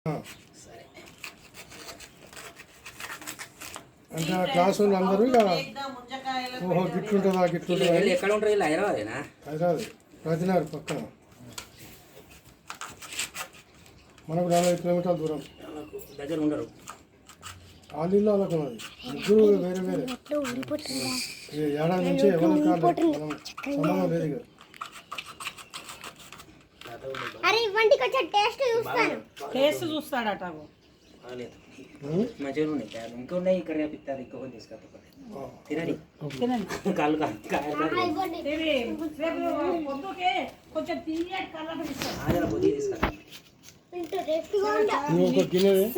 అంటే క్లాస్ వాళ్ళు అందరూ ఇక ఓహో గిట్లుంటుందా గిట్లుంటుందా ఎక్కడ ఉంటారు ఇలా హైదరాబాదేనా? హైదరాబాద్ రాజనగర్ పక్కన మనకు 40 కిలోమీటర్ల దూరం దగ్గర ఉండరు. ఆలీలో వాళ్ళకు ఉన్నది ముగ్గురు వేరే వేరే ఏడాది నుంచి ఎవరు కాలేదు మనం సంబంధం లేదు ఇక. టేస్ట్ చూస్తాడట మంచిగా ఉన్నాయి ఇంకా ఉన్నాయి. ఇక్కడ రేపిస్తారు ఇంకో తీసుకొస్తా తినండి. కాళ్ళు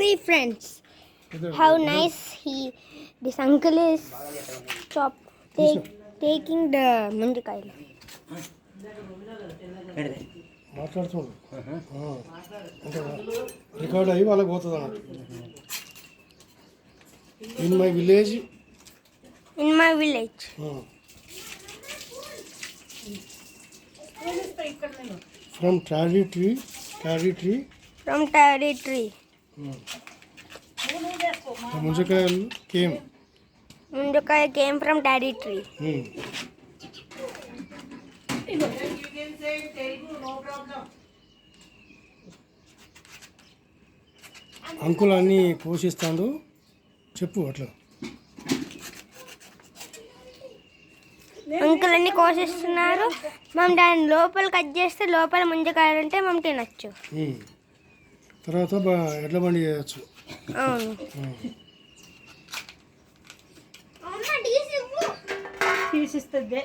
See friends, how nice this uncle is taking the munjakaya. మాట్లాడుతున్నాడు అంటే రికార్డ్ అయ్యి వాళ్ళకి పోతుంది అన్నట్టు. In my village from toddy tree munjakaya came from daddy tree. Uncle అన్ని పోషిస్తాడు చెప్పు అట్లా. అంకుల్ అన్ని కోసిస్తున్నారు. మనం దాన్ని లోపల కట్ చేస్తే లోపల ముంజకాయలు ఉంటే మనం తినచ్చు. తర్వాత ఎడ్ల బండి చేయొచ్చు. అవును. తీసిస్తుంది.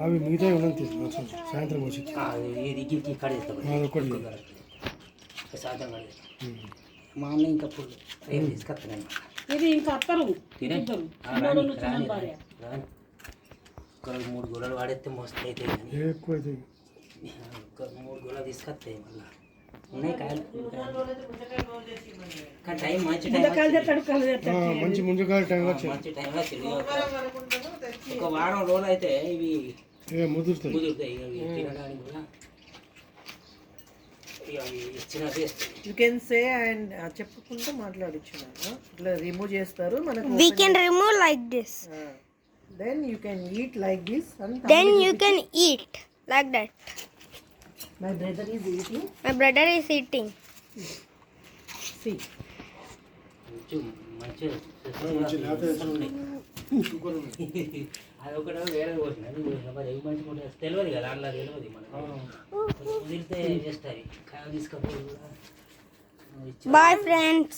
అవి మిగతా ఉన్నది సాయంత్రం వచ్చి మా అమ్మ ఇంకా పుల్లు తీసుకొస్తాను. ఇది ఇంకా అత్తరు 3 గోళాలు వాడేస్తే మస్తు అవుతాయి కానీ ఎక్కువ అవుతాయి. 3 గోళాలు తీసుకొస్తాయి మళ్ళీ ఉన్నాయి కాయలు. కానీ టైం మంచి ముంజకాయలు టైం మంచి టైం వచ్చింది. ఒక వారం రోజులు అయితే ఇవి ముదురుతాయి. తినడానికి కూడా యూ కెన్ సే అండ్ చెప్పుకుంటూ మాట్లాడచ్చు. ఇట్లా రిమూవ్ చేస్తారు మనకు. We can remove like this. Then you can eat like this. Then you can eat like that. My brother is eating. See. అది ఒకటి వేరే పోతుంది. అది మంచిగా ఉంటుంది తెలియదు కదా అలా తెలియదు మనకు. కుదిరితే జస్ట్ అవి కాయలు తీసుకపోయి. Bye friends.